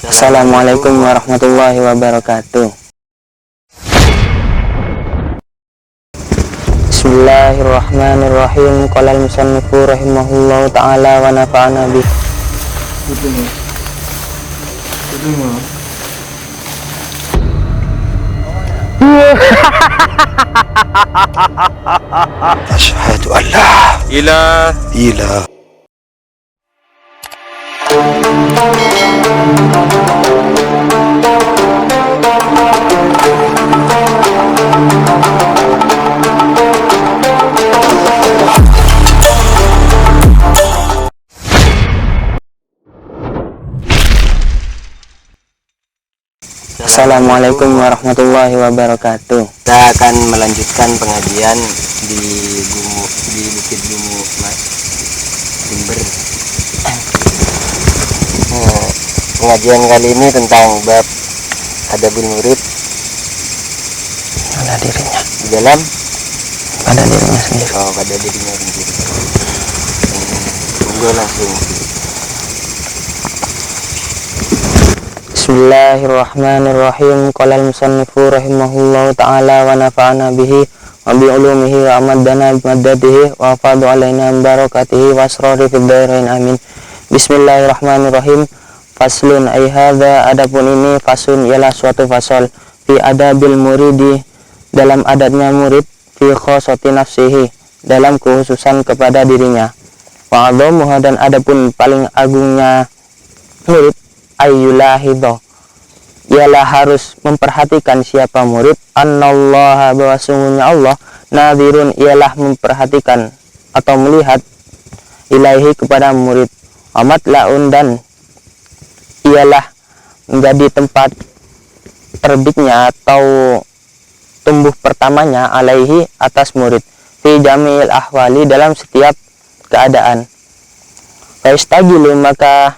Assalamualaikum warahmatullahi wabarakatuh. Bismillahirrahmanirrahim. Qala al-musannifu rahimahullahu ta'ala wa nafa'ana bih. Asyhadu an la ilaha. Assalamualaikum warahmatullahi wabarakatuh. Kita akan melanjutkan pengajian di Bukit Gumu Mas Jember. Pengajian kali ini tentang bab adabul murid. Pada dirinya. Di dalam Pada dirinya sendiri. Oh, pada dirinya sendiri. Tunggu langsung. Bismillahirrahmanirrahim. Qala al-musannifu rahimahullahu ta'ala wa nafa'ana bihi wa bi ulumihi wa amadana bi madadihi wa fadu alaina barakatihi wa asrari fid dairain amin. Bismillahirrahmanirrahim. Faslun ay hadza, adapun ini fasun ialah suatu fasal fi adabil muridi, dalam adatnya murid, fi khossati nafsihi, dalam kekhususan kepada dirinya, wa adzamuha, dan adapun paling agungnya murid, ayyulahidho, ialah harus memperhatikan siapa murid, annallaha, bahwa sungguhnya Allah, nadhirun, ialah memperhatikan atau melihat, ilaihi, kepada murid, amat laun, dan ialah menjadi tempat terbitnya atau tumbuh pertamanya, alaihi, atas murid, fi jamil ahwali, dalam setiap keadaan. Faistagilu, maka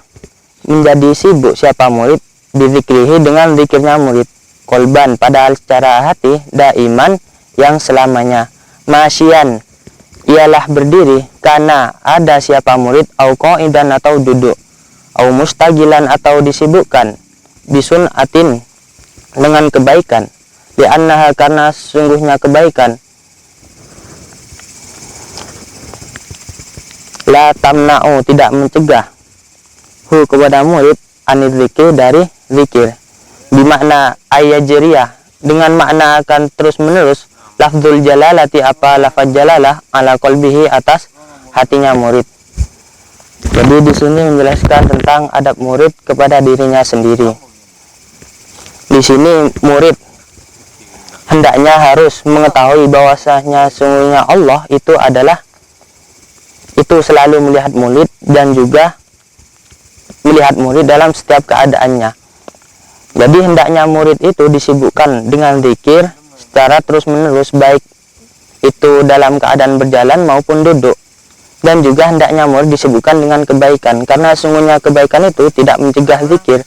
menjadi sibuk siapa murid, bizikrihi, dengan zikirnya murid, kolban, padahal secara hati, daiman, yang selamanya, masyian, ialah berdiri, karena ada siapa murid, au qaidan, atau duduk, au mustagilan, atau disibukkan, bisunatin, dengan kebaikan, li'annaha, karena sungguhnya kebaikan, la tamna'u, tidak mencegah, hu, kepada murid, anid zikir, dari zikir, bimakna ayajriyah, dengan makna akan terus menerus, lafzul jalalati, apa lafaz jalalah, ala qalbihi, atas hatinya murid. Jadi di sini menjelaskan tentang adab murid kepada dirinya sendiri. Di sini murid hendaknya harus mengetahui bahwasanya sungguhnya Allah itu selalu melihat murid, dan juga melihat murid dalam setiap keadaannya. Jadi hendaknya murid itu disibukkan dengan zikir secara terus menerus, baik itu dalam keadaan berjalan maupun duduk. Dan juga hendaknya murid disibukkan dengan kebaikan, karena sungguhnya kebaikan itu tidak mencegah zikir.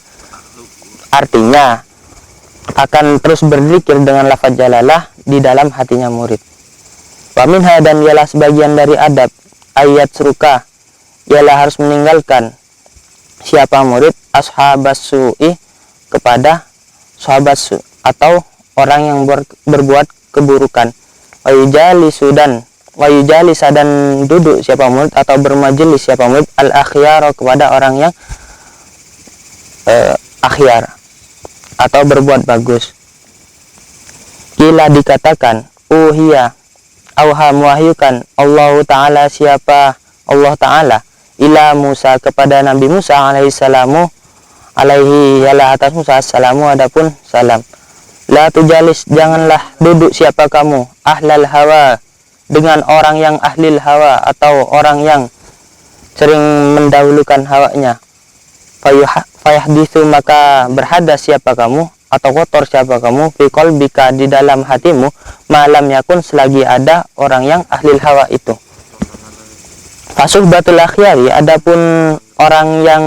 Artinya akan terus berzikir dengan lafaz jalalah di dalam hatinya murid. Wa minha, dan ialah sebagian dari adab, ayat seruka, ialah harus meninggalkan siapa murid, ashabas su'i, kepada sahabat su, atau orang yang berbuat keburukan, wayujalisa, dan duduk siapa murid atau bermajelis siapa murid, al-akhyar, kepada orang yang akhyar atau berbuat bagus. Kila, dikatakan, uhiya, auha, mewahyukan, Allah Ta'ala, siapa Allah Ta'ala, ila Musa, kepada Nabi Musa alaihissalamu, alaihi, yalah, atas Musa, assalamu, adapun salam, la tujalis, janganlah duduk siapa kamu, ahlal hawa, dengan orang yang ahlil hawa, atau orang yang sering mendahulukan hawanya, fayahdithu, maka berhadas siapa kamu, atau kotor siapa kamu, fi qalbika, di dalam hatimu, malam yakun, selagi ada orang yang ahlil hawa itu. Fasuhbatul akhyari, adapun orang yang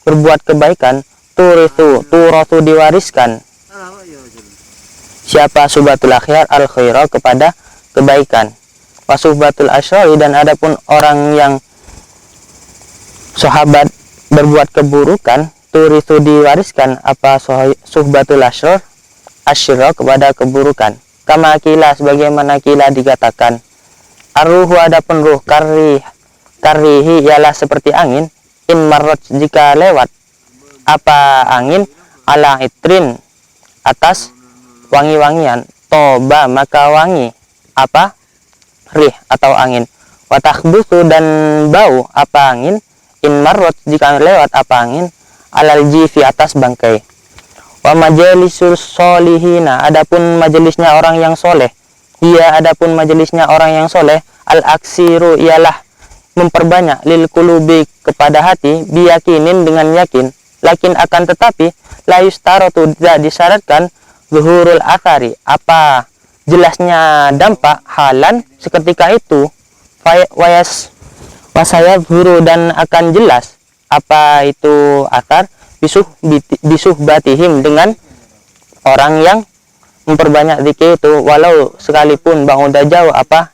berbuat kebaikan, turathu, diwariskan siapa suhbatul akhyar, al khaira, kepada kebaikan. Wasuhbatul asyari, dan adapun orang yang sahabat berbuat keburukan, turisu diwariskan apa suhbatul asyra kepada keburukan. Kama kila sebagaimana kila dikatakan. Arruhu adapun ruh karihi ialah seperti angin, in marrat jika lewat apa angin, ala itrin atas wangi-wangian, toba maka wangi apa rih atau angin, watakbusu dan bau apa angin, in marrat jika lewat apa angin, alal jifi atas bangkai. Wa majalisul solihina adapun majelisnya orang yang soleh, ia adapun majelisnya orang yang soleh, al aksiru ialah memperbanyak, lil kulubi kepada hati, biyakinin dengan yakin, lakin akan tetapi la yustaratu tidak disyaratkan zuhurul athari apa jelasnya dampak halan seketika itu, wasaya guru dan akan jelas apa itu athar bisuh batihim dengan orang yang memperbanyak zikir itu, walau sekalipun bang udah jauh apa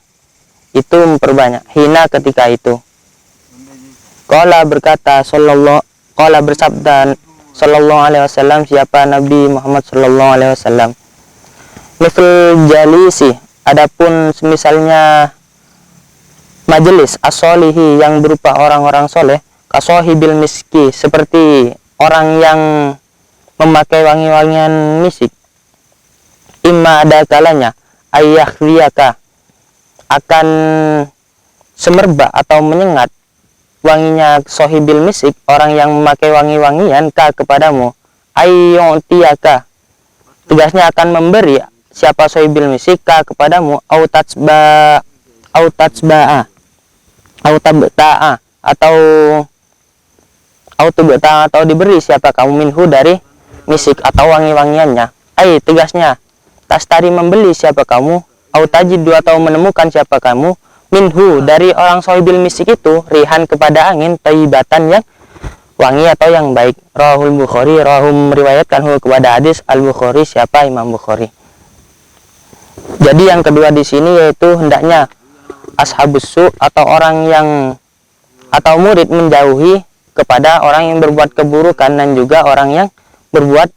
itu memperbanyak hina ketika itu. Qala berkata qala bersabda sallallahu alaihi wasallam, siapa Nabi Muhammad sallallahu alaihi wasallam, misal jalisi adapun semisalnya majelis as-solihi yang berupa orang-orang soleh, kasohibil miski seperti orang yang memakai wangi-wangian misik, imma ada kalanya ayakhwiyaka akan semerbak atau menyengat wanginya sohibil misik orang yang memakai wangi-wangian ka kepadamu, ayyuntiyaka tugasnya akan memberi siapa sohibil misik ka kepadamu, autabta'a atau diberi siapa kamu minhu dari misik atau wangi-wangiannya, tugasnya tastari membeli siapa kamu, tajidu atau menemukan siapa kamu, minhu dari orang sohibil misik itu, rihan kepada angin, taibatan yang wangi atau yang baik. Rahul Bukhari, rahum meriwayatkan kepada hadis al-Bukhari siapa Imam Bukhari. Jadi yang kedua di sini yaitu hendaknya ashabus su atau orang yang atau murid menjauhi kepada orang yang berbuat keburukan dan juga orang yang berbuat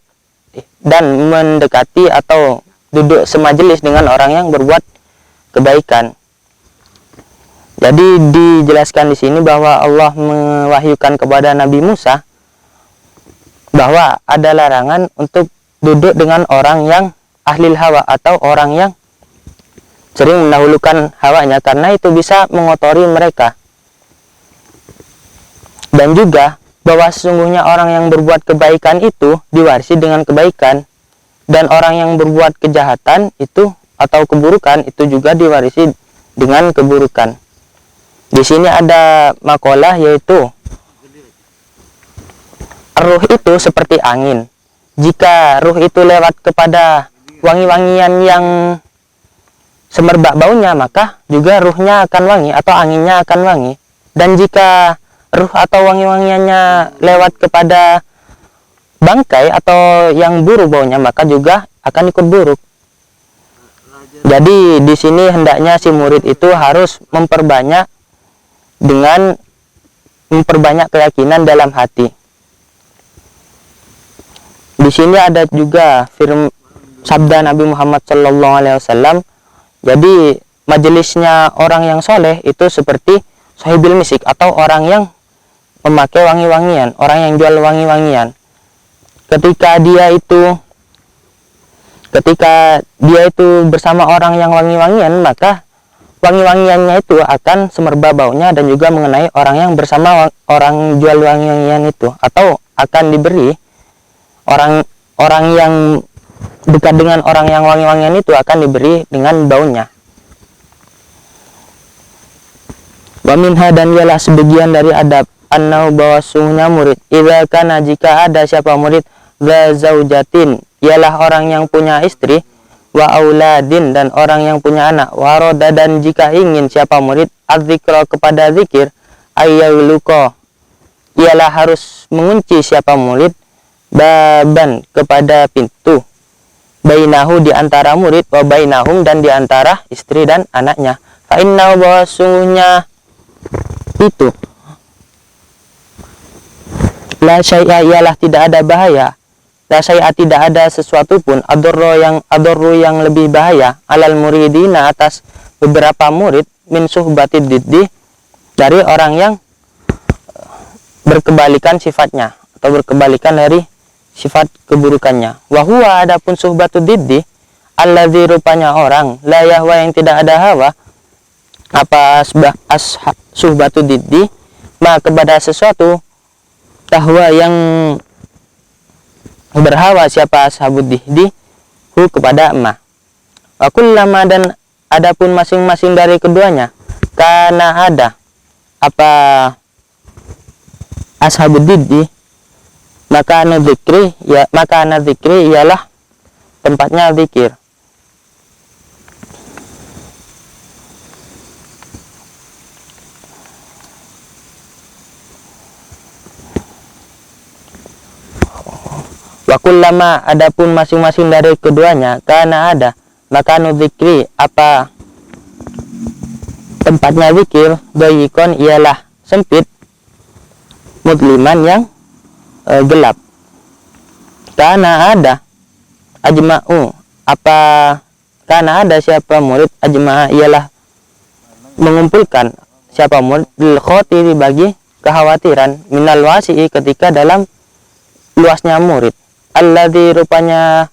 dan mendekati atau duduk semajelis dengan orang yang berbuat kebaikan. Jadi dijelaskan di sini bahwa Allah mewahyukan kepada Nabi Musa bahwa ada larangan untuk duduk dengan orang yang ahlil hawa atau orang yang sering mendahulukan hawanya, karena itu bisa mengotori mereka. Dan juga bahwa sesungguhnya orang yang berbuat kebaikan itu diwarisi dengan kebaikan, dan orang yang berbuat kejahatan itu atau keburukan itu juga diwarisi dengan keburukan. Di sini ada makalah yaitu ruh itu seperti angin. Jika ruh itu lewat kepada wangi-wangian yang semerbak baunya, maka juga ruhnya akan wangi atau anginnya akan wangi. Dan jika ruh atau wangi-wangiannya lewat kepada bangkai atau yang buruk baunya, maka juga akan ikut buruk. Jadi di sini hendaknya si murid itu harus memperbanyak keyakinan dalam hati. Di sini ada juga sabda Nabi Muhammad SAW. Jadi majelisnya orang yang soleh itu seperti sahibil misik atau orang yang memakai wangi-wangian, orang yang jual wangi-wangian. Ketika dia itu bersama orang yang wangi-wangian, maka wangi-wangiannya itu akan semerbak baunya dan juga mengenai orang yang bersama orang jual wangi-wangian itu, atau akan diberi orang yang dekat dengan orang yang wangi-wangian itu akan diberi dengan baunya. Wa minha dan ialah sebagian dari adab annau bahwa sungguhnya murid idza kana jika ada siapa murid za zaujatin ialah orang yang punya istri, wa auladin dan orang yang punya anak, wa roda dan jika ingin siapa murid adzikra kepada zikir, ayyuluqa ialah harus mengunci siapa murid baban kepada pintu, bainahu di antara murid, wa bainahum dan di antara istri dan anaknya. Fa innahu bahwa sungguhnya itu La syai'a ialah tidak ada bahaya. La syai'a tidak ada sesuatu pun adorru yang lebih bahaya alal muridina atas beberapa murid min suhbatid diddi dari orang yang berkebalikan sifatnya atau berkebalikan dari sifat keburukannya. Wa huwa adapun suhbatud diddi alladzi rupanya orang la yahwa yang tidak ada hawa apa suhbatud diddi ma kepada sesuatu tahwa yang berhawa siapa ashabud diddi hu kepada emak. Wa kullama dan adapun masing-masing dari keduanya karena ada apa ashabud diddi maka zikri ialah tempatnya zikir. Wa kullama adapun masing-masing dari keduanya karena ada maka zikri apa tempatnya zikir dayikon ialah sempit mudliman yang gelap. Karena ada ajma'u apa karena ada siapa murid ajma'a ialah mengumpulkan siapa murid lil khotiri bagi kekhawatiran minal wasi'i ketika dalam luasnya murid alladzi rupanya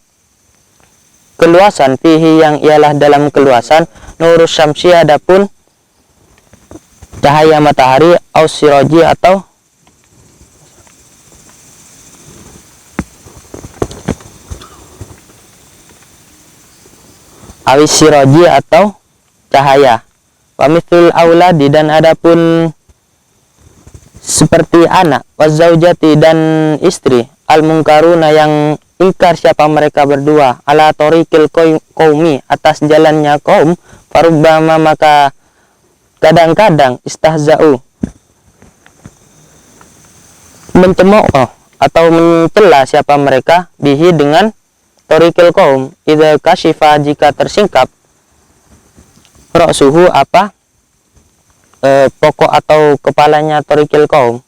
keluasan fihi yang ialah dalam keluasan nurus syamsi adapun cahaya matahari aus siroji atau awis siroji atau cahaya. Wa mithlul auladi dan adapun seperti anak wazaujati dan istri al mungkaruna yang ingkar siapa mereka berdua ala tariqil qaumi atas jalannya kaum farubbama maka kadang-kadang istahza'u mencemooh atau mencela siapa mereka bihi dengan tariqil qaum idza kashifa jika tersingkap ra'suhu apa pokok atau kepalanya tariqil qaum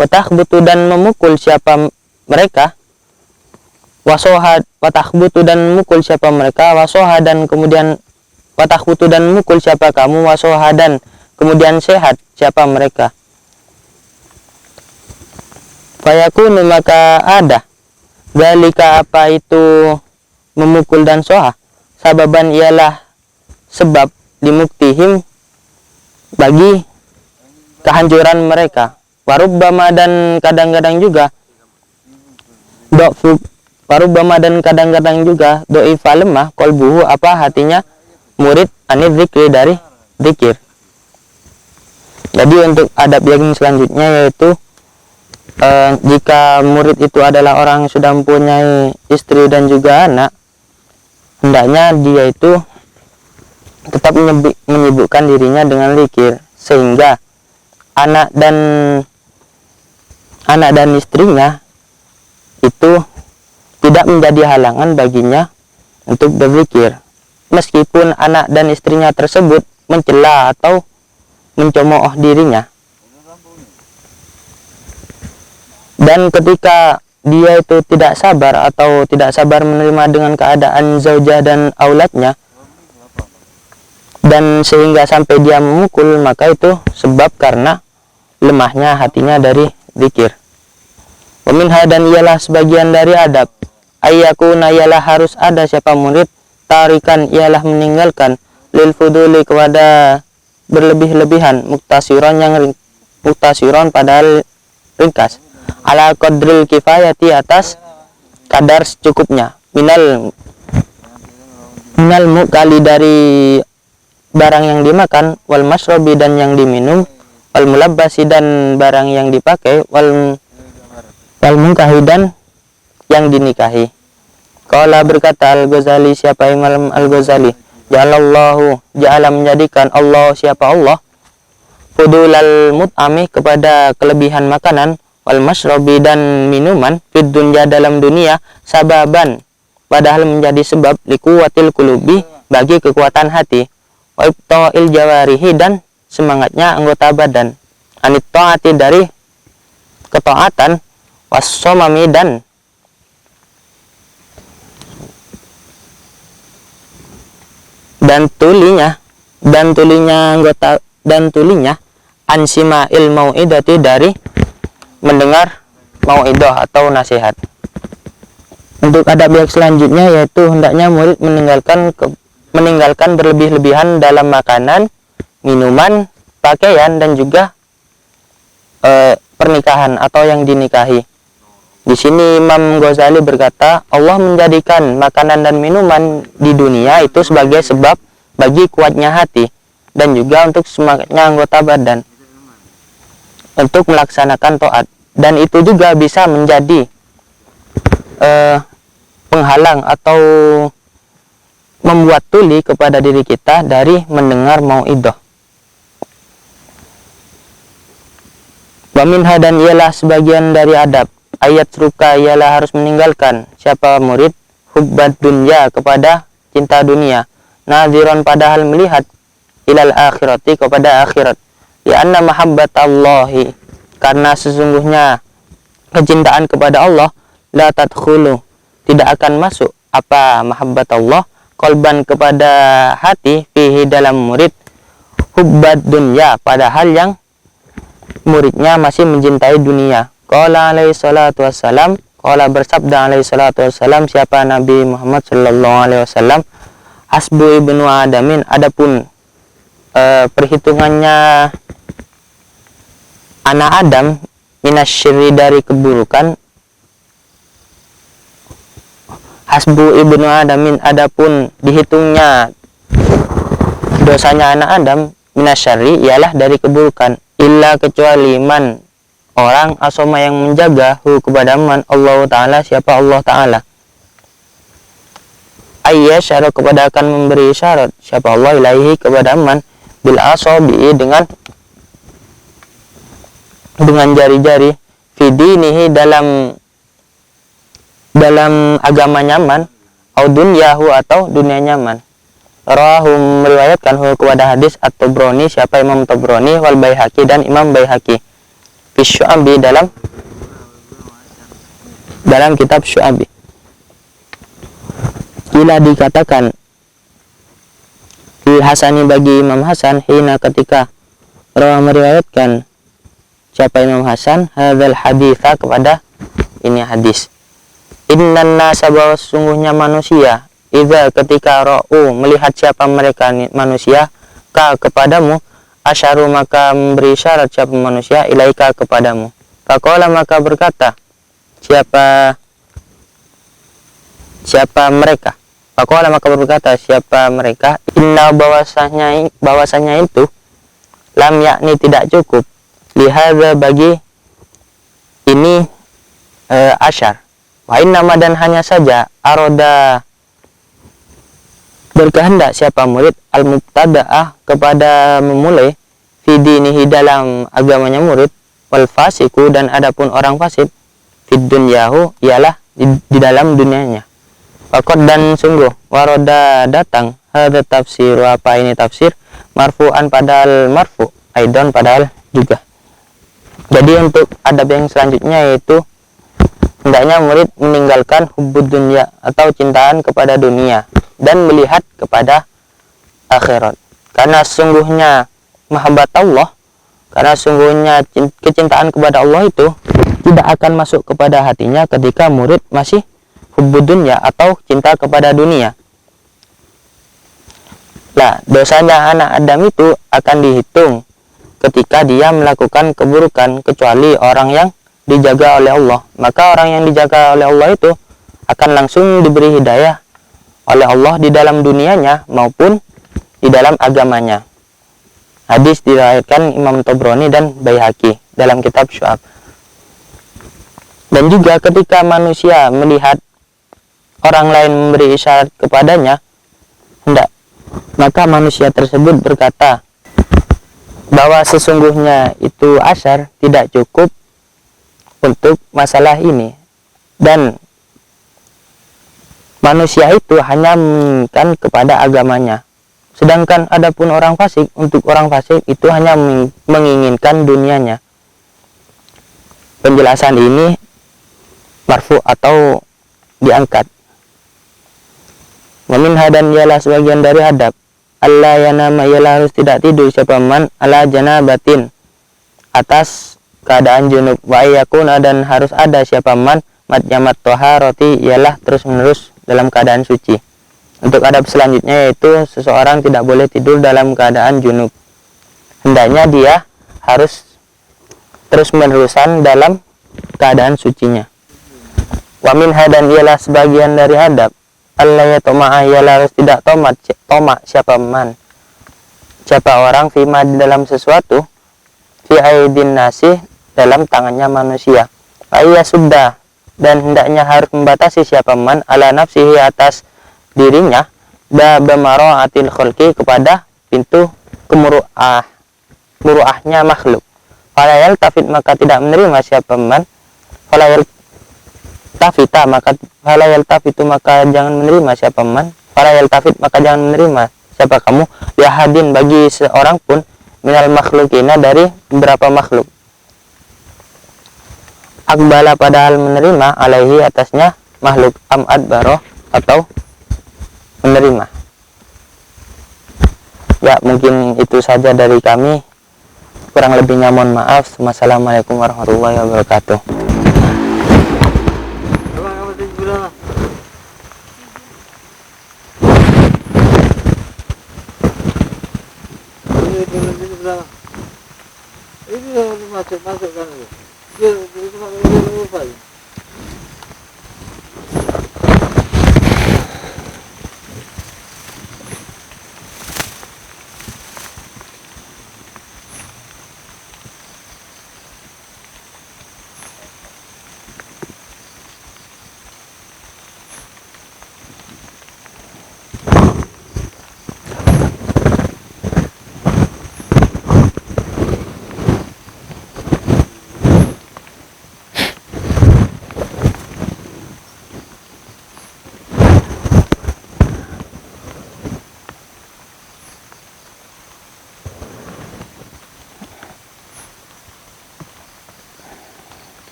watahbutu dan memukul siapa mereka wasohad watahbutu dan memukul siapa mereka wasoha dan kemudian watahbutu dan memukul siapa kamu wasoha dan kemudian sehat siapa mereka fayakunu maka ada zalika apa itu memukul dan soha sababan ialah sebab limuktihim bagi kehancuran mereka warubbama dan kadang-kadang juga warubbama dan kadang-kadang juga do'ifa lemah kolbuhu apa hatinya murid anid zikri dari zikir. Jadi untuk adab yang selanjutnya yaitu jika murid itu adalah orang yang sudah mempunyai istri dan juga anak, hendaknya dia itu tetap menyibukkan dirinya dengan zikir sehingga anak dan istrinya itu tidak menjadi halangan baginya untuk berzikir meskipun anak dan istrinya tersebut mencela atau mencemooh dirinya. Dan ketika dia itu tidak sabar atau tidak sabar menerima dengan keadaan zaujah dan auladnya dan sehingga sampai dia memukul, maka itu sebab karena lemahnya hatinya dari zikir. Waminha dan ialah sebagian dari adab ayyakuna ialah harus ada siapa murid tarikan ialah meninggalkan lil fuduli kepada berlebih-lebihan muktasiron padahal ringkas ala qadril kifayati atas kadar secukupnya minal mukali dari barang yang dimakan wal masrobi dan yang diminum wal mulabbasi dan barang yang dipakai wal munkahi dan yang dinikahi. Qala berkata Al-Ghazali siapa Imam Al-Ghazali ja'ala menjadikan Allah siapa Allah fudulal mut'ami kepada kelebihan makanan wal masrobi dan minuman fid dunya dalam dunia sababan padahal menjadi sebab likuwatil kulubi bagi kekuatan hati wa ibta'il jawarihi dan semangatnya anggota badan anit ta'ati dari ketaatan wassomami dan tulinya ansima'il mau'idati dari mendengar mau'idah atau nasihat. Untuk adab yang selanjutnya yaitu hendaknya murid meninggalkan berlebih-lebihan dalam makanan, minuman, pakaian, dan juga pernikahan atau yang dinikahi. Di sini Imam Ghazali berkata, Allah menjadikan makanan dan minuman di dunia itu sebagai sebab bagi kuatnya hati dan juga untuk semangatnya anggota badan untuk melaksanakan taat, dan itu juga bisa menjadi penghalang atau membuat tuli kepada diri kita dari mendengar mau'idah. Wa minha, dan ialah sebagian dari adab ayat ruka, ialah harus meninggalkan siapa murid hubbad dunya, kepada cinta dunia, naziran, padahal melihat, ilal akhirati, kepada akhirat, lianna mahabbatallahi, karena sesungguhnya kecintaan kepada Allah, la tadkhulu, tidak akan masuk apa mahabbat Allah, kolban, kepada hati, fihi, dalam murid, hubbad dunya, padahal yang muridnya masih mencintai dunia. Qala alaihi salatu wassalam, qala bersabda alaihi salatu wassalam siapa Nabi Muhammad sallallahu alaihi wasallam, hasbu ibnu adamin, adapun perhitungannya anak Adam, minasyirri, dari keburukan, hasbu ibnu adamin, adapun dihitungnya dosanya anak Adam, minasyarri, ialah dari keburukan, illa, kecuali man, orang, asoma, yang menjaga, hu, kepada man, Allah Ta'ala, siapa Allah Ta'ala, ayya syarat, kepada akan memberi syarat, siapa Allah, ilaihi, kepada man, bil asabi, dengan jari-jari, fidinihi, dalam agama nyaman, au dunyahu, atau dunia nyaman. Rawahu, meriwayatkan hu, kepada hadis at-Tabrani, siapa Imam Tabrani, wal Baihaqi, dan Imam Baihaqi, fi Syu'abi, dalam kitab Syu'abi. Bila dikatakan fi Hasani, bagi Imam Hasan, hina, ketika rawa, meriwayatkan siapa Imam Hasan, hadzal haditha, kepada ini hadis, innan nasa, bahwa sesungguhnya manusia, idza, ketika ra'u, melihat siapa mereka manusia, ka, kepadamu, asyaru, maka memberi syarat siapa manusia, ilaika, kepadamu, faqala, maka berkata siapa mereka, faqala, maka berkata siapa mereka, inna, bahwasanya itu, lam, yakni, tidak cukup, lihadza, bagi ini asyar, wa innama, dan hanya saja, aroda, berkehendak siapa murid, al-mubtada'ah, kepada memulai, fidinihi, dalam agamanya murid, wal fasiku, dan adapun orang fasik, fid dunyahu, ialah di dalam dunianya. Faqad, dan sungguh, waroda, datang, hadza tafsir, apa ini tafsir, marfu'an, padahal marfu', aidon, padahal juga. Jadi untuk adab yang selanjutnya yaitu hendaknya murid meninggalkan hubbud dunya, atau cintaan kepada dunia, dan melihat kepada akhirat, karena sungguhnya mahabbat Allah, karena sungguhnya kecintaan kepada Allah itu tidak akan masuk kepada hatinya ketika murid masih hubbud dunya, atau cinta kepada dunia. Nah, dosanya anak Adam itu akan dihitung ketika dia melakukan keburukan, kecuali orang yang dijaga oleh Allah. Maka orang yang dijaga oleh Allah itu akan langsung diberi hidayah oleh Allah di dalam dunianya maupun di dalam agamanya. Hadis diriwayatkan Imam Tabrani dan Baihaqi dalam kitab Syu'ab. Dan juga ketika manusia melihat orang lain memberi isyarat kepadanya, maka manusia tersebut berkata bahwa sesungguhnya itu asyar, tidak cukup untuk masalah ini, dan manusia itu hanya menginginkan kepada agamanya, sedangkan adapun orang fasik, untuk orang fasik itu hanya menginginkan dunianya. Penjelasan ini marfu atau diangkat. Wa minha, dan ialah sebagian dari adab, alla yanama, ialah harus tidak tidur siapa man ala janabatin, atas keadaan junub, wa yakuna, dan harus ada siapa man matyamat toharoti, ialah terus menerus dalam keadaan suci. Untuk adab selanjutnya yaitu seseorang tidak boleh tidur dalam keadaan junub, hendaknya dia harus terus menerusan dalam keadaan sucinya. Wa minha, dan ialah sebagian dari adab, alla yatama'a, ialah harus tidak tomak siapa man siapa orang fima, di dalam sesuatu, fi aidin nasi, dalam tangannya manusia. Ayya sudah, dan hendaknya harus membatasi siapa man ala nafsihi, atas dirinya, babamaraatil khulqi, kepada pintu muruahnya makhluk. Falayal tafid, maka tidak menerima siapa man, falayal tafitu, maka jangan menerima siapa man, falayal tafid, maka jangan menerima siapa kamu, yahadin, bagi seorang pun, minal makhlukina, dari beberapa makhluk. Akbala, padahal menerima, alaihi, atasnya makhluk, am adbaro, atau menerima. Ya, mungkin itu saja dari kami, kurang lebihnya mohon maaf. Wassalamualaikum warahmatullahi wabarakatuh. Ini masuk kan itu. Dia lupa.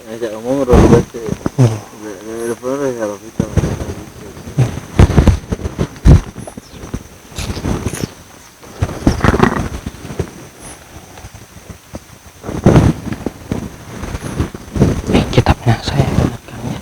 Ajak ngomong udah baca. Udah pernah kalau kita. Kitabnya saya gunakan ya.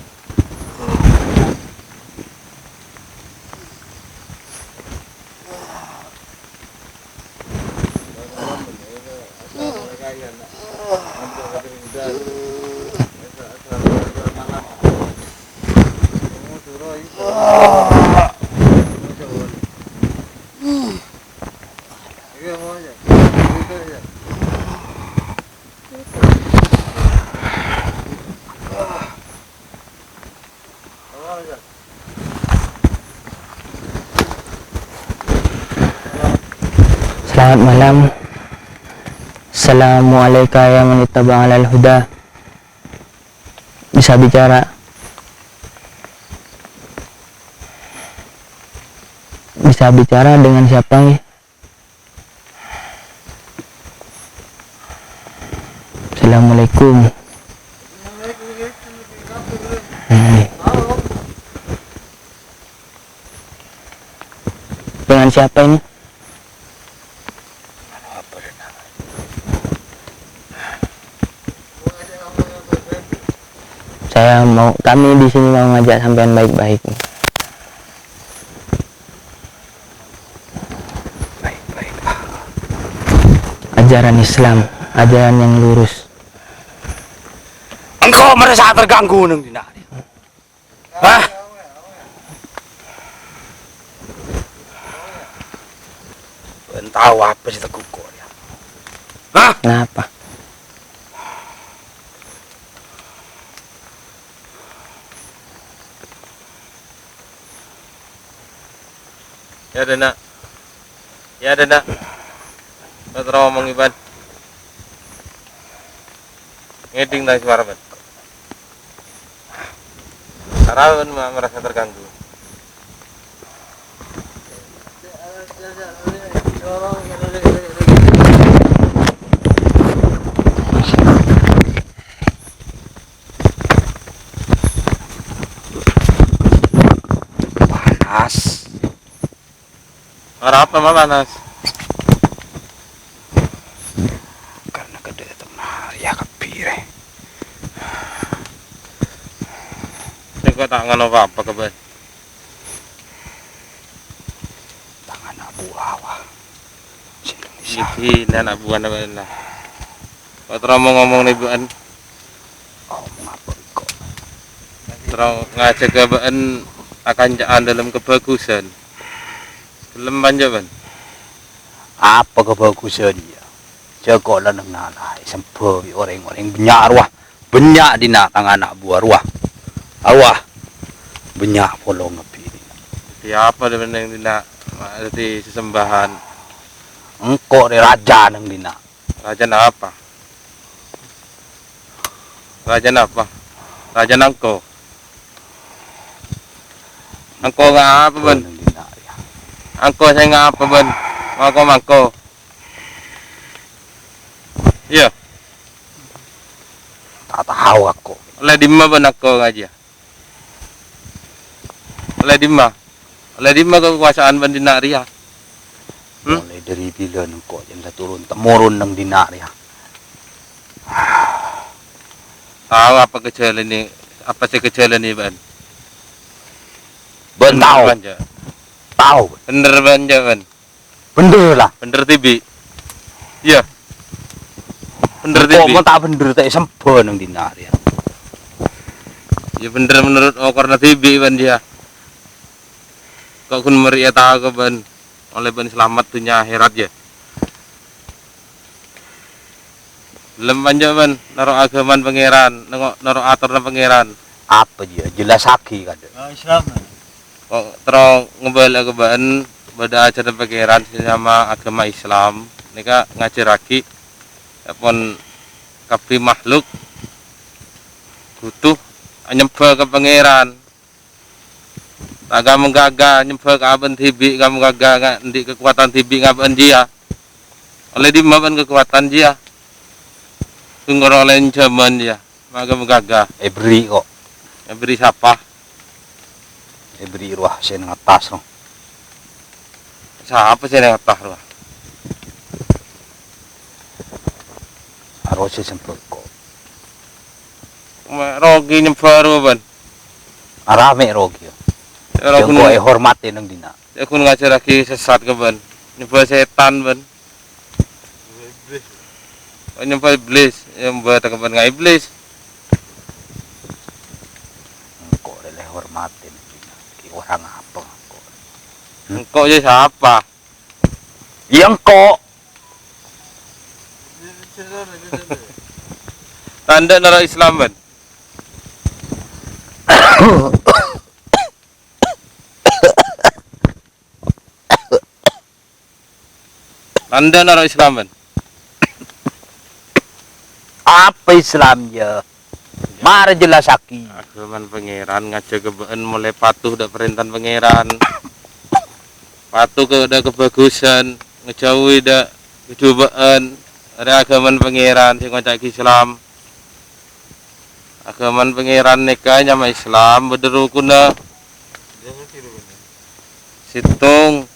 Selamat malam. Assalamualaikum ya man ittaba'al al-huda. Bisa bicara? Bisa bicara dengan siapa nih? Assalamualaikum. Dengan siapa ini? Kami di sini mau ngajak sampean baik-baik. ajaran Islam, ajaran yang lurus. Engkau merasa terganggu nang dina. Hah? Ben tahu apa sih teguko ya. Hah? Kenapa? Ya ada nak. Ya ada nak. Betul ngomong Iban. Ngeding dari suara ben. Karawan merasa terganggu. Panas. Arah apa mah panas? Karena gede teman ya kepire. Ini kok tak ngono apa keben? Tangan abu awah. Indonesia. Iki anak buah ben lah. Kok terus ngomong nih ben. Oh, ngapa kok? Terus ngajak ke ben akan jalan dalam kebagusan. Belum banyak ben. Apa kebagusan ya? Jago lah nang nalai sempewi orang-orang banyak arwah. Banyak dina tangan anak buah arwah. Arwah. Banyak polong ngepiri. Ya apa dengan yang tidak di sesembahan. Engkau ni raja nang dina. Raja apa? Raja apa? Raja nangko. Angko ngapa ben? Nang dina ya. Angko saya ngapa ben? Mangko. Iya, Tak tahu aku. oleh dimma ben aku aja. Oleh dimma kekuasaan ben dina ria. Mulai dari bila engkau janda turun temurun nang dina ya. Tahu apa kejadian ini? Apa sih kejadian ini ben? Ben tahu. Banja. Tahu. Bener banja ben. Bener lah. Bener TV. Iya. Bener Engkau TV. mau tak bener tak sempe nang dina ya. Ya bener menurut karena TV ben dia. Kok kun meriah tahu ke ben oleh ben selamat dunia akhirat ya. Belum banja ben naruh agaman pangeran, naruh aturna pangeran. Apa dia? Jelas haki kan. Kok terus ngebala ke ben beda acara pangeran sama agama Islam. Nika ngajar lagi pun kabeh makhluk butuh nyembah ke pangeran. Agak menggagah nyembah ke aben tibi, kamu gagah di kekuatan tibi ngaben dia. Oleh di maben kekuatan dia. Tunggu oleh zaman dia, maka menggagah. Beri kok. Beri siapa? Beri ruah saya nang atas no. Siapa sih yang atas lah? Harus saya sempe kok. Rogi nyembah ruben. Arame rogi. Kalau Yang kau hormati nang dina. aku ngajar lagi sesat ke ben, nyembah setan ben. Nyembah iblis, nyembah ke ben nggak iblis. Kau adalah hormati nang dina. Ki orang apa kok? Engkau jadi siapa? Yang kok. Tanda nara Islam ben. Tanda nara Islam ben. Apa Islamnya? Mari jelas haki. Agaman pangeran ngajak kebeen mulai patuh dak perintah pangeran. Patuh ke dak kebagusan, ngejauhi dak kecobaan. Ada agaman pangeran sing ngajak Islam. Agaman pangeran nikah nyama Islam bederu kuna. Situng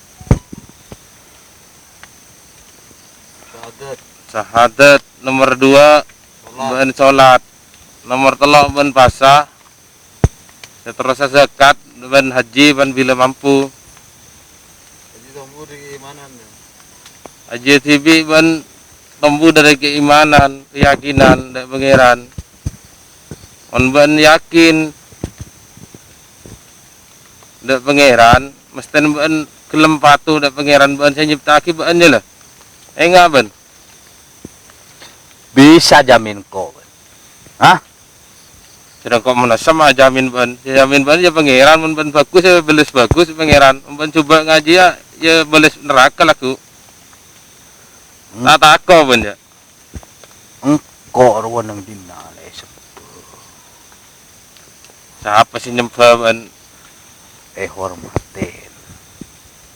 syahadat nomor 2 ben salat nomor 3 ben puasa seterusnya zakat ben haji ben bila mampu haji tibi ben tumbuh dari keimanan, keyakinan dari pangeran. On ben yakin dari pangeran, mesti ben gelem patuh dari pangeran ben saya nyiptaki ben je lah. Enggak ben. Bisa jamin kau. Hah? Sedang kau mana sama jamin ben ya pangeran ben bagus ya belis bagus pangeran. Ben coba ngaji ya belis neraka laku. Tak takut ben ya. Engkau ruang nang dinale Siapa sih nyembah ben? hormatin.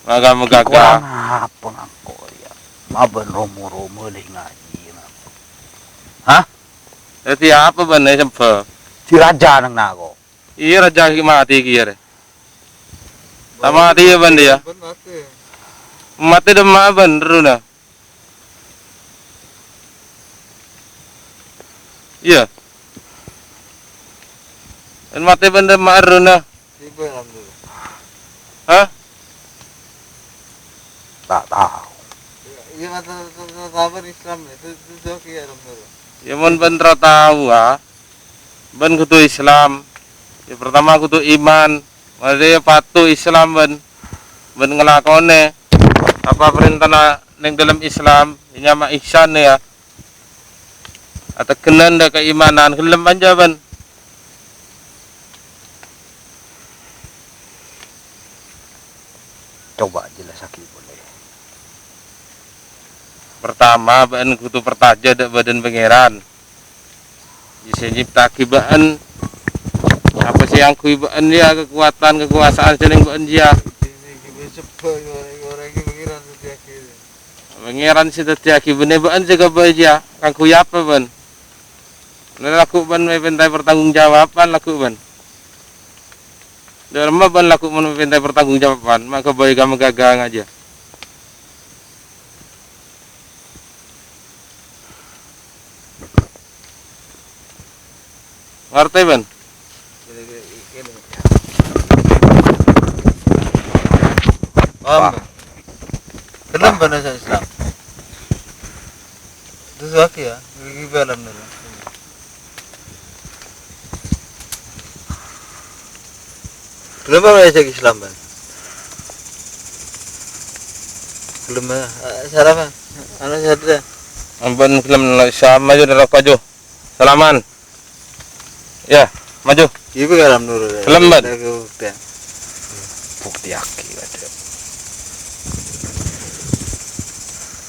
Moga-moga Kurang apa ngangko ya. Maben romo-romo leh ngaji. Hah? Jadi apa ben nyembah? Si raja nang nago. Iya raja mati kira. Tak mati ya ben dia. Mati demam ben runa. Iya. Dan mati ben demam runa. Hah? Tak tahu. Iya kata Islam itu ya alhamdulillah. Ya mon ben ra tahu ah. Ben kudu Islam. Ya pertama kudu iman. Mari patuh Islam ben. Ben ngelakone apa perintah ning dalam Islam nyama ihsan ya. Atau kenan da keimanan gelem aja ben. Coba jelasake boleh. Pertama ben kudu pertaja dak badan pangeran. Bisa nyiptaki baen apa sih yang kui baen dia kekuatan kekuasaan jeneng baen dia. Pangeran si tetiaki bener baen jaga baja kang kui apa ben. Laku ben mentai pertanggungjawaban laku ben. Dalam ben laku mentai pertanggungjawaban maka bayi kamu gagang aja. Ngerti ben? Paham? Gelem bahasa Islam. Itu suaki ya, gigi alam dulu. Gelem bahasa Islam ban. Gelem sarapan. Anu sadra. Ampun film sama aja neraka aja. Salaman. Ya, maju. Ibu alam dulu. Gelem ban. Bukti aki ada.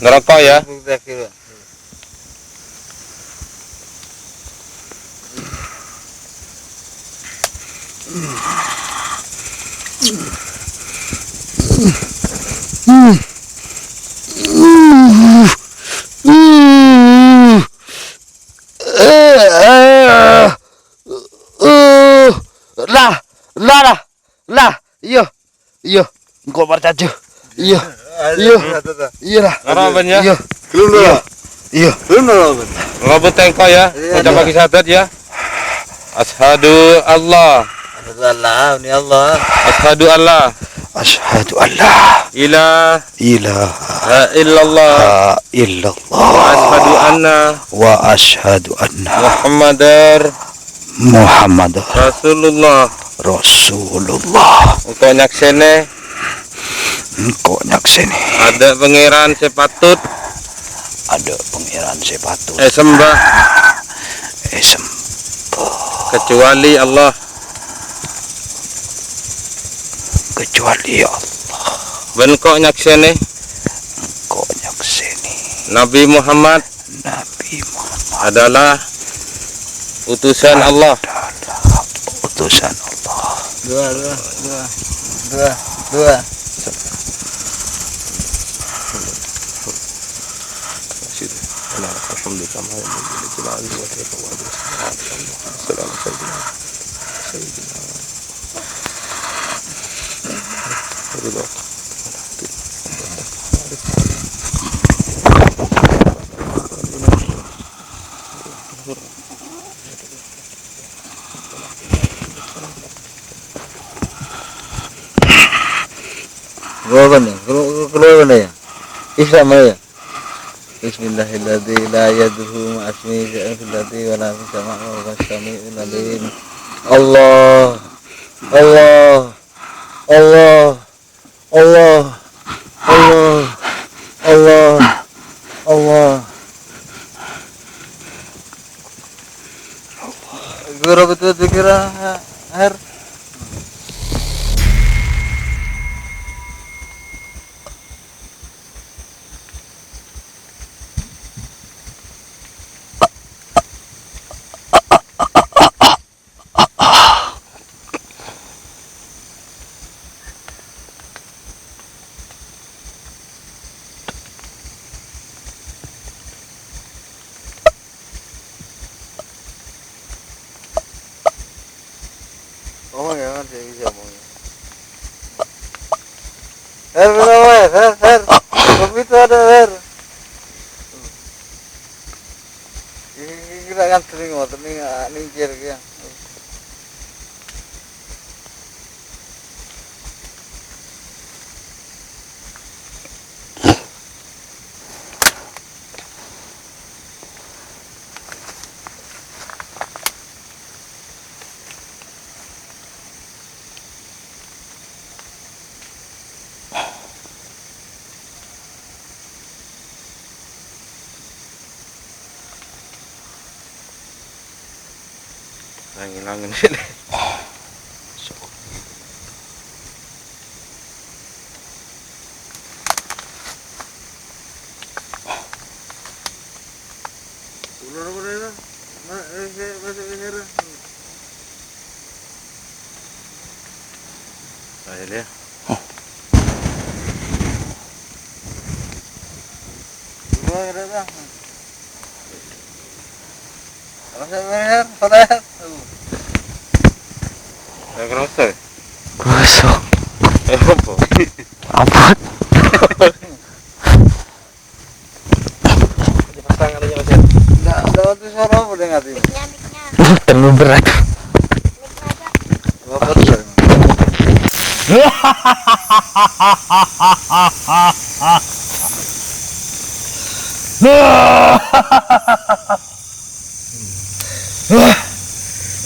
Neraka ya. Bukti akhir. Iya, engkau percaya. Iya, lah. Ngaraban ya. Belum dulu. Iya. Belum dulu. Ngabut tengko ya. Ucap bagi syahadat ya. Asyhadu Allah. Allah, ini Allah. Asyhadu Allah. Asyhadu alla Ilaha ilaha illallah. illallah Wa asyhadu anna wa asyhadu anna Muhammadar Muhammadar Rasulullah. Rasulullah. Engkau nyaksene Ada pangeran sepatut sembah kecuali Allah. Ben kok nyaksene Nabi Muhammad adalah utusan Allah. Dua. Keluar mana ya? Islam ya? Bismillahirrahmanirrahim. La yadurru ma'asmi syai'illati wa la bisama'a wa sami'ul alim. Allah Allah Allah Allah Allah Allah Allah. Guru betul dikira Her. Oh ya, dia bisa ngomong. Her, Her. Kopi itu ada Her. Kita kan sering ngotot nih, ningkir ya. Angin-angin ini. Ayo dia. Kerasa? Gosok. Apa? Apa? Dipasang adanya Mas. Enggak waktu suara apa dengar ini? Terlalu berat. Apa tuh?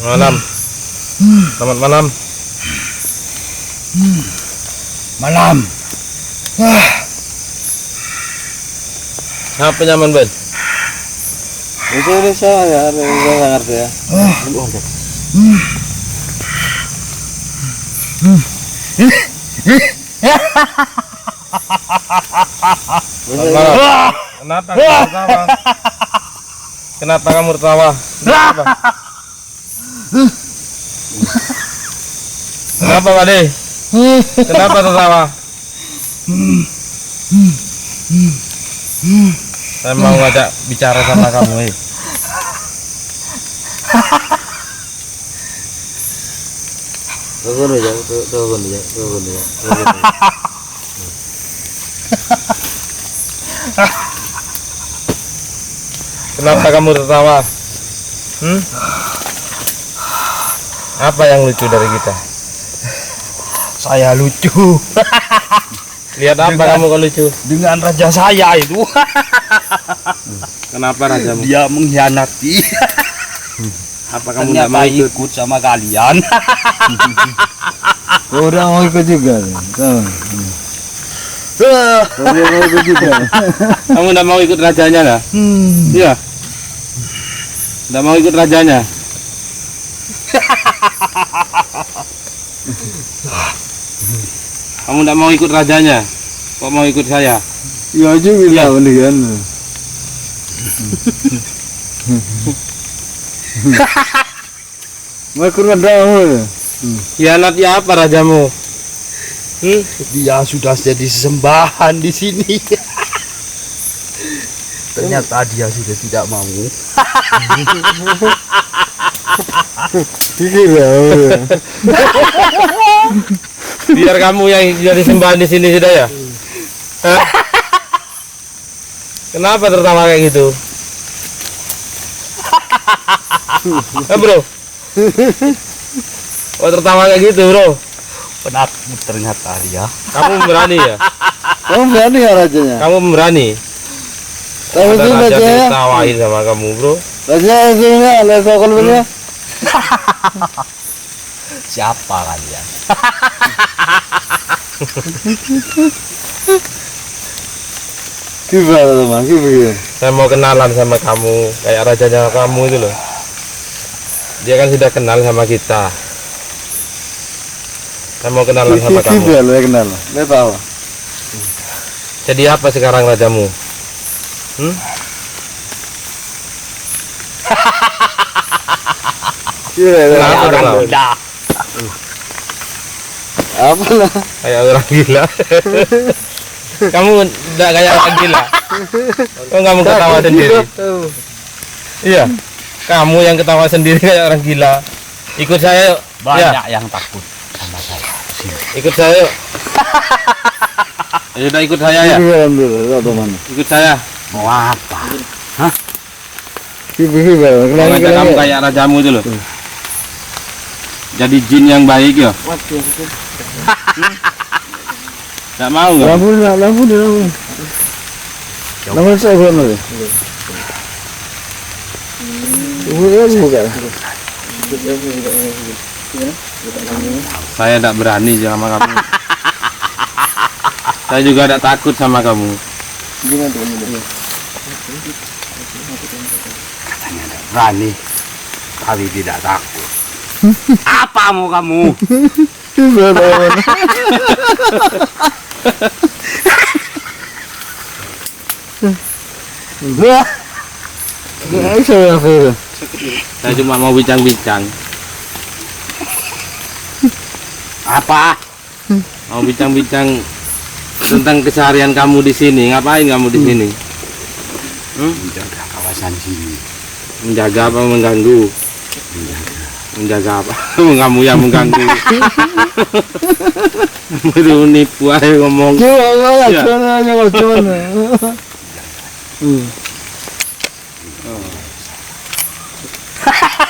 Malam. Selamat malam. Malam. Apa nyaman, Ben? Itu salah ya, saya ngerti ya. Selamat malam. Kenapa kamu tertawa? Kenapa kamu tertawa? Kenapa? Kenapa, Pak De? Kenapa tertawa? Saya mau ngajak bicara sama kamu, Turun aja. Kenapa kamu tertawa? Apa yang lucu dari kita? Saya lucu Lihat apa kamu kalau lucu? dengan raja saya itu. Kenapa rajamu? Dia mengkhianati. Apa kamu tidak Ternyata mau ikut? ikut sama kalian. Udah mau ikut juga. Tuh. Udah mau ikut juga. Kamu tidak mau ikut rajanya lah? Iya. Tidak mau ikut rajanya? Kamu tidak mau ikut rajanya? Kok mau ikut saya? Ya juga lah mendingan. Mau ikut radamu. Hianat ya apa rajamu? Dia sudah jadi sembahan di sini. Ternyata dia sudah tidak mau. Gila. Biar kamu yang jadi sembahan di sini sudah ya? Hah? Kenapa tertawa kayak gitu? Bro? Oh, tertawa kayak gitu, bro? Penakut ternyata dia. Kamu berani ya? Kamu berani ya rajanya? Kamu berani? Tahu Ada itu raja baca. ditawain sama kamu, bro. Baca ini ada kokol punya. Siapa kalian? Gimana teman? Gimana? Saya mau kenalan sama kamu, kayak rajanya kamu itu loh. Dia kan sudah kenal sama kita. Saya mau kenalan sama kamu. Gimana lo kenal? Lo tahu? Jadi apa sekarang rajamu? Kenapa Gimana? kenal? Apa lah? Kayak orang gila. Kamu tidak kayak orang gila. Kok kamu ketawa sendiri? Iya. Kamu yang ketawa sendiri kayak orang gila. Ikut saya yuk. Banyak yang takut sama saya. Sini. Ikut saya yuk. Ya sudah ikut saya ya. Gimana dulu? Atau mana? Ikut saya. Mau apa? Gimana? Mau ngajak kamu kayak rajamu itu loh. Jadi jin yang baik ya. Tidak mau nggak? Lampu ni, lampu ni, lampu. Lampu saya bukan lagi. Bukan. Saya tidak berani sama kamu. Saya juga tidak takut sama kamu. Katanya ada berani, tapi tidak takut. Apa mau kamu? Gimana? Wah. Ini saya apa? Saya cuma mau bincang-bincang. Apa? Mau bincang-bincang tentang keseharian kamu di sini. Ngapain kamu di sini? Menjaga kawasan sini. Menjaga apa mengganggu? Menjaga apa? Kamu yang mengganggu. Baru nipu aja ngomong. Gimana? Ya. Gimana?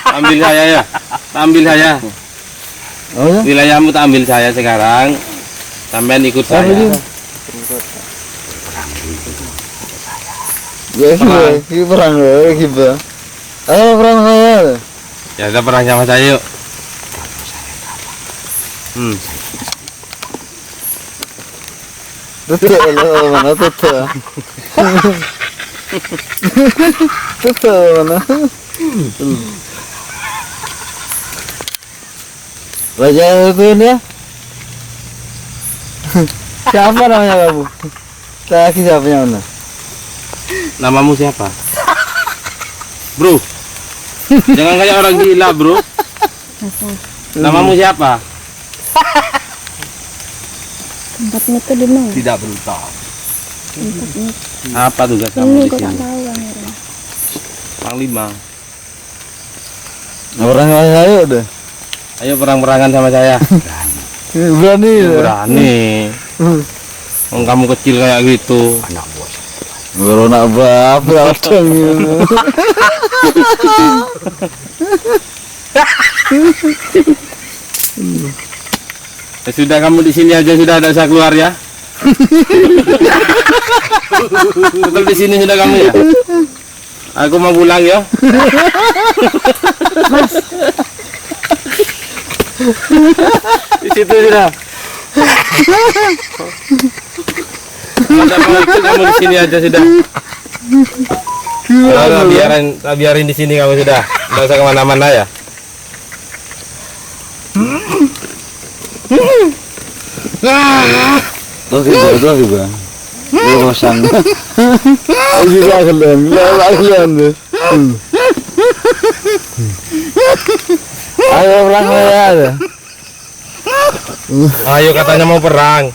Ambil saya ya. Ambil saya. Oh ya? Wilayahmu tak ambil saya sekarang. Sampean ikut Apa saya. dia? Ya, perang loh, gimana? Ayo perang saya. Ya udah perang sama saya yuk. Betul loh, mana betul. Betul mana? Raja itu ya? Siapa namanya kamu? Laki siapa yang mana? Namamu siapa? Bro. Jangan kayak orang gila, bro. Namamu siapa? Tempatnya tuh di mana? Tidak berutang. Apa tugas kamu Ini di kok tak sini? tahu Pangeran. Panglima. Orang saya udah. Ayo perang-perangan sama saya. Berani ya? Berani. Wong kamu kecil kayak gitu. Anak buah. Baru nak apa dong? Ya sudah kamu di sini aja sudah ada usah keluar ya. Tetap di sini sudah kamu ya. Aku mau pulang ya. Di situ sudah. Ada itu kamu di sini aja sudah. Tak biarin di sini kamu sudah. Nggak usah kemana-mana ya. Tuh gitu. Bosan. Juga kalian. Ayo perang saya. Ayo katanya mau perang.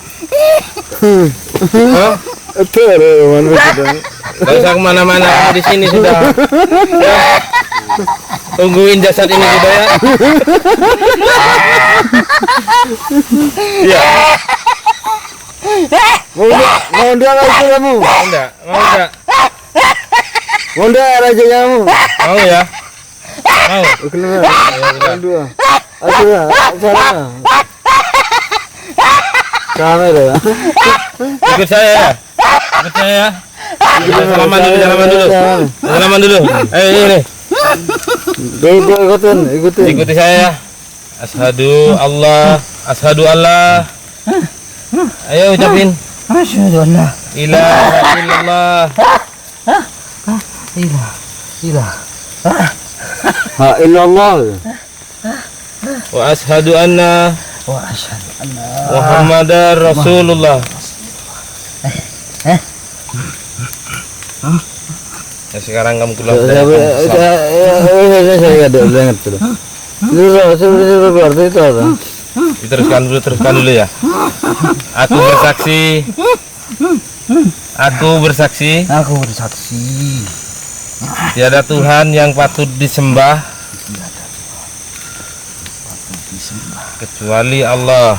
Hah? Itu ada mana sudah. Nggak usah kemana-mana kamu di sini sudah. Ya. Tungguin jasad ini sudah ya. Iya. Mau dia lagi kamu. Mau enggak? Mau enggak? Mau dia raja kamu. Mau ya? Mau. Keluar. Dua. Aduh, sana. Sana deh. Ikut saya ya. Ikut saya ya. Salaman dulu, salaman dulu. Salaman dulu. Ayo ini. Ikutin. Ikuti saya. Asyhadu Allah. Ayo ucapin. Asyhadu an la Ilaha illallah. ilaha illallah Wa asyhadu anna wa asyhadu anna Muhammadar Rasulullah. Ya, sekarang kamu keluar dari kampus. saya ada ingat tuh. Sudah itu apa? Teruskan dulu ya. Aku bersaksi tiada Tuhan yang patut disembah kecuali Allah,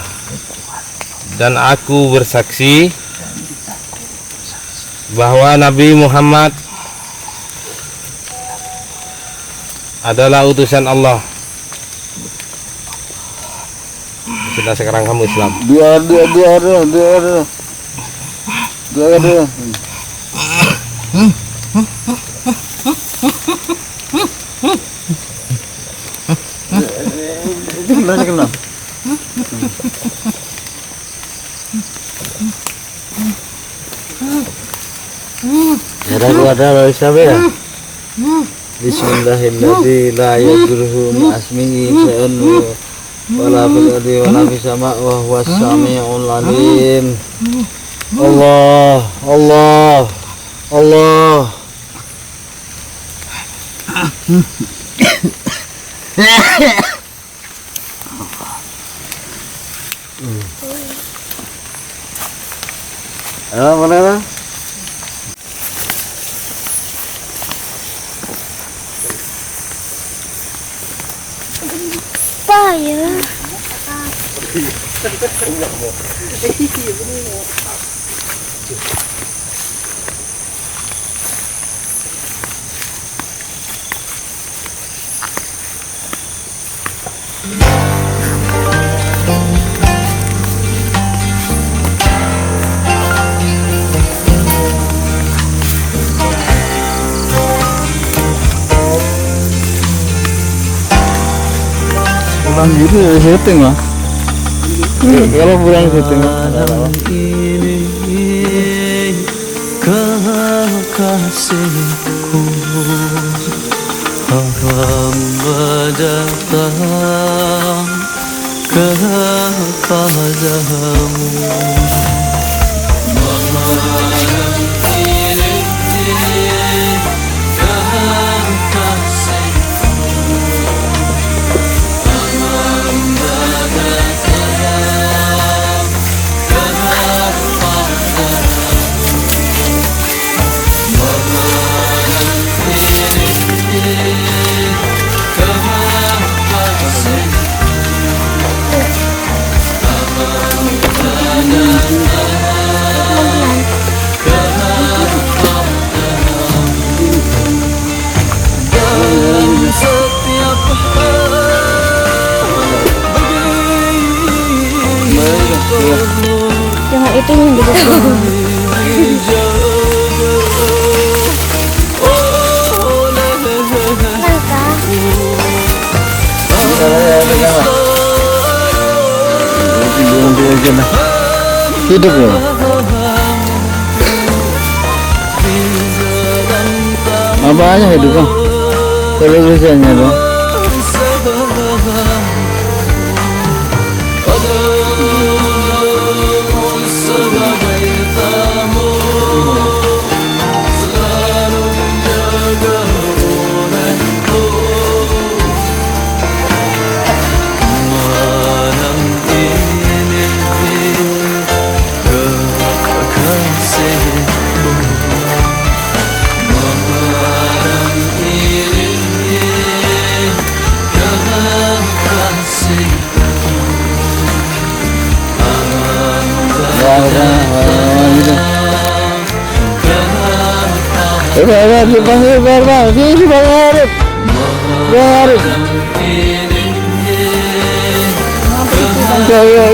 dan aku bersaksi bahwa Nabi Muhammad adalah utusan Allah. Sudah, sekarang kamu Islam. Biar itu kenapa? Ada siapa ya? Bismillahirrahmanirrahim. La yadurruhu asmihi syai'un wala fil ardi wala fis sama' wa huwas sami'ul alim. Allah. Mana? Fire. Pulang gitu ya syuting lah. Kalau pulang syuting kekasihku hamba datang kepadamu. Yang itu yang di bawah. hidup ya. Apanya hidup bang? Televisinya bang.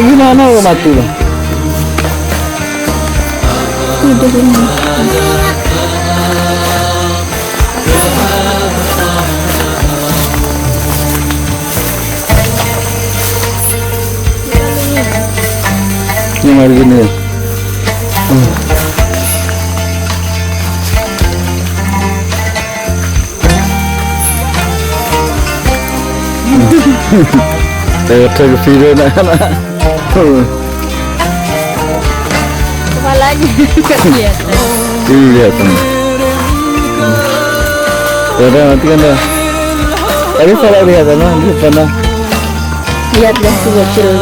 Gimana mati bang? Hidup ini. hari gini. Lewat ke video anak-anak. Kepalanya nggak kelihatan. Iya kan. Udah nanti kan dah. Tapi kalau lihat anak di sana. Lihat dah tuh bocil.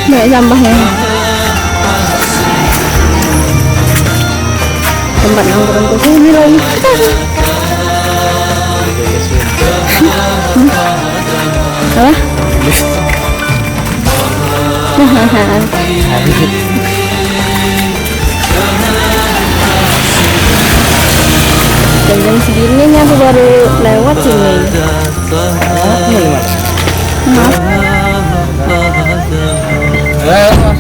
Banyak sampahnya. Tempat nongkrong ke sini lagi. Apa? Jam segini nih aku baru lewat sini. Maaf.